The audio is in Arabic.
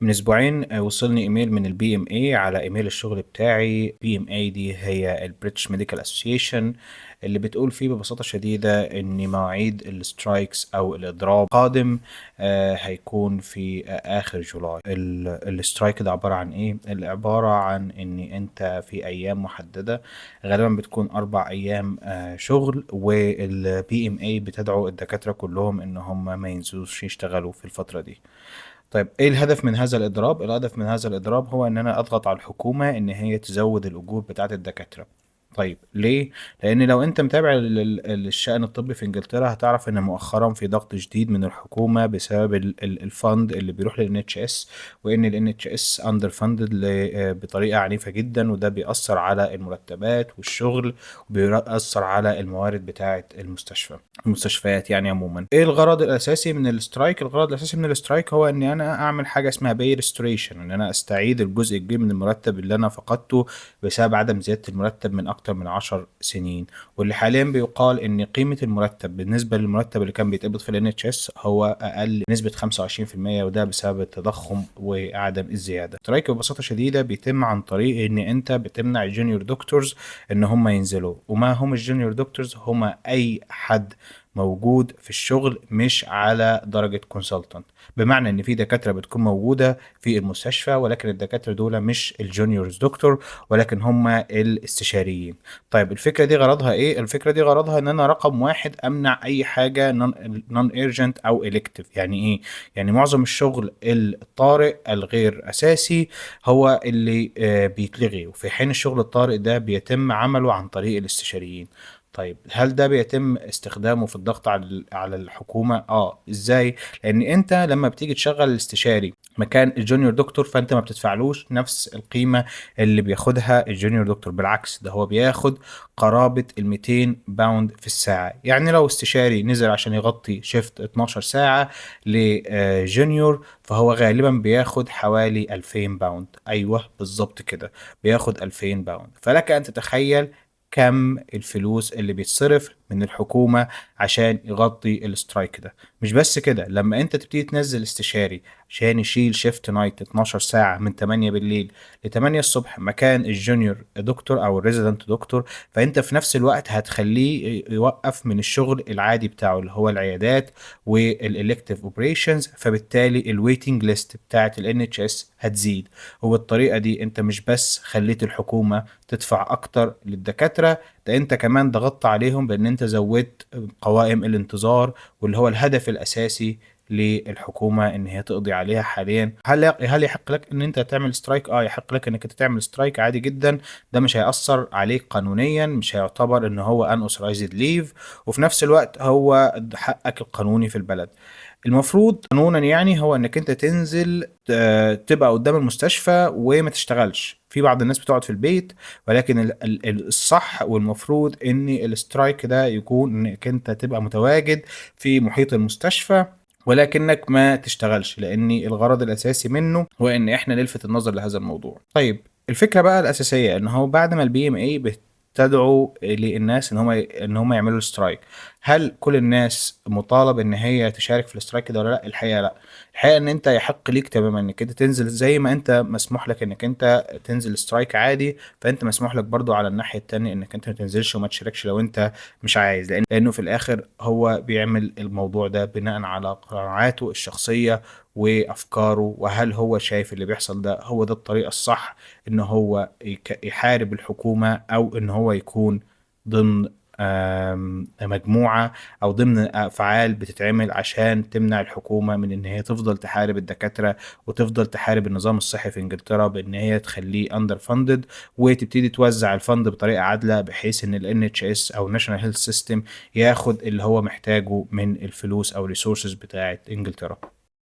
من أسبوعين وصلني إيميل من الBMA على إيميل الشغل بتاعي. BMA دي هي البريتش ميديكال أسوسيشن، اللي بتقول فيه ببساطة شديدة إن مواعيد السترايكس أو الإضراب قادم. هيكون في آخر جولاي. السترايك ده عبارة عن إيه؟ عبارة عن إن أنت في أيام محددة، غالبا بتكون 4 أيام شغل، والBMA بتدعو الدكاترة كلهم إن هم ما ينزلوش يشتغلوا في الفترة دي. طيب ايه الهدف من هذا الاضراب؟ الهدف من هذا الاضراب هو ان انا اضغط على الحكومة ان هي تزود الاجور بتاعة الدكاترة. طيب ليه؟ لان لو انت متابع الشأن الطبي في انجلترا هتعرف ان مؤخرا في ضغط شديد من الحكومة بسبب الفند اللي بيروح لل NHS، وان ال NHS اندر فاندد بطريقة عنيفة جدا، وده بيأثر على المرتبات والشغل، وبيأثر على الموارد بتاعة المستشفيات يعني عموما. ايه الغرض الاساسي من السترايك؟ الغرض الاساسي من السترايك هو ان انا اعمل حاجه اسمها باي ريستوريشن، ان انا استعيد الجزء الكبير من المرتب اللي انا فقدته بسبب عدم زياده المرتب من اكتر من 10 سنين. واللي حاليا بيقال ان قيمه المرتب بالنسبه للمرتب اللي كان بيتقبض في ال NHS هو اقل نسبه 25%، وده بسبب التضخم وعدم الزياده. السترايك ببساطه شديده بيتم عن طريق ان انت بتمنع الجونيور دكتورز ان هم ينزلوا. وما هم الجونيور دكتورز؟ هم اي حد موجود في الشغل مش على درجة كونسلتنت، بمعنى ان في دكاترة بتكون موجودة في المستشفى، ولكن الدكاترة دول مش الجونيورز دكتور، ولكن هم الاستشاريين. طيب الفكرة دي غرضها ايه؟ الفكرة دي غرضها ان انا رقم واحد امنع اي حاجة نون ايرجنت او الكتيف. يعني ايه؟ يعني معظم الشغل الطارئ الغير اساسي هو اللي بيتلغي، وفي حين الشغل الطارئ ده بيتم عمله عن طريق الاستشاريين. طيب هل ده بيتم استخدامه في الضغط على الحكومة؟ ازاي؟ لان انت لما بتيجي تشغل الاستشاري مكان الجونيور دكتور فانت ما بتدفعلوش نفس القيمة اللي بياخدها الجونيور دكتور، بالعكس ده هو بياخد قرابة ال 200 باوند في الساعة. يعني لو استشاري نزل عشان يغطي شيفت 12 ساعة لجونيور فهو غالبا بياخد حوالي 2000 باوند. ايوه بالظبط كده، بياخد 2000 باوند. فلك ان تتخيل كم الفلوس اللي بيتصرف من الحكومة عشان يغطي السترايك ده. مش بس كده، لما انت تبتدي تنزل استشاري عشان يشيل شيفت نايت 12 ساعة من 8 بالليل ل 8 الصبح مكان الجونيور دكتور او الريزيدنت دكتور، فانت في نفس الوقت هتخليه يوقف من الشغل العادي بتاعه اللي هو العيادات والالكتيف اوبريشنز، فبالتالي الويتنج ليست بتاعت ال NHS هتزيد. وبالطريقة دي انت مش بس خليت الحكومة تدفع اكتر للدكاترة، ده انت كمان ضغطت عليهم بان انت زودت قوائم الانتظار، واللي هو الهدف الاساسي للحكومة ان هي تقضي عليها حاليا. هل يحق لك ان انت تعمل سترايك؟ يحق لك انك انت تعمل سترايك عادي جدا. ده مش هيأثر عليك قانونيا، مش هيعتبر ان هو ان authorized leave، وفي نفس الوقت هو حقك القانوني في البلد. المفروض قانونا يعني هو انك انت تنزل تبقى قدام المستشفى وما تشتغلش. في بعض الناس بتقعد في البيت، ولكن الصح والمفروض ان السترايك ده يكون انك انت تبقى متواجد في محيط المستشفى ولكنك ما تشتغلش، لان الغرض الاساسي منه هو ان احنا نلفت النظر لهذا الموضوع. طيب الفكرة بقى الأساسية إن هو بعد ما الBMA بتدعو للناس إن هم يعملوا سترايك، هل كل الناس مطالب إن هي تشارك في السترايك ده ولا لأ؟ الحقيقة لأ. الحقيقة إن أنت يحق ليك تماما إنك أنت تنزل زي ما أنت مسموح لك إنك أنت تنزل سترايك عادي، فأنت مسموح لك برضو على الناحية التانية إنك أنت ما تنزلش وما تشاركش لو أنت مش عايز، لأنه في الآخر هو بيعمل الموضوع ده بناء على قناعاته الشخصية وافكاره، وهل هو شايف اللي بيحصل ده هو ده الطريقة الصح ان هو يحارب الحكومة، او ان هو يكون ضمن مجموعة او ضمن افعال بتتعمل عشان تمنع الحكومة من ان هي تفضل تحارب الدكاترة وتفضل تحارب النظام الصحي في انجلترا بان هي تخليه اندر فاندد، وتبتدي توزع الفند بطريقة عادلة بحيث ان ال NHS او National Health System ياخد اللي هو محتاجه من الفلوس او الريسورسز بتاعت انجلترا.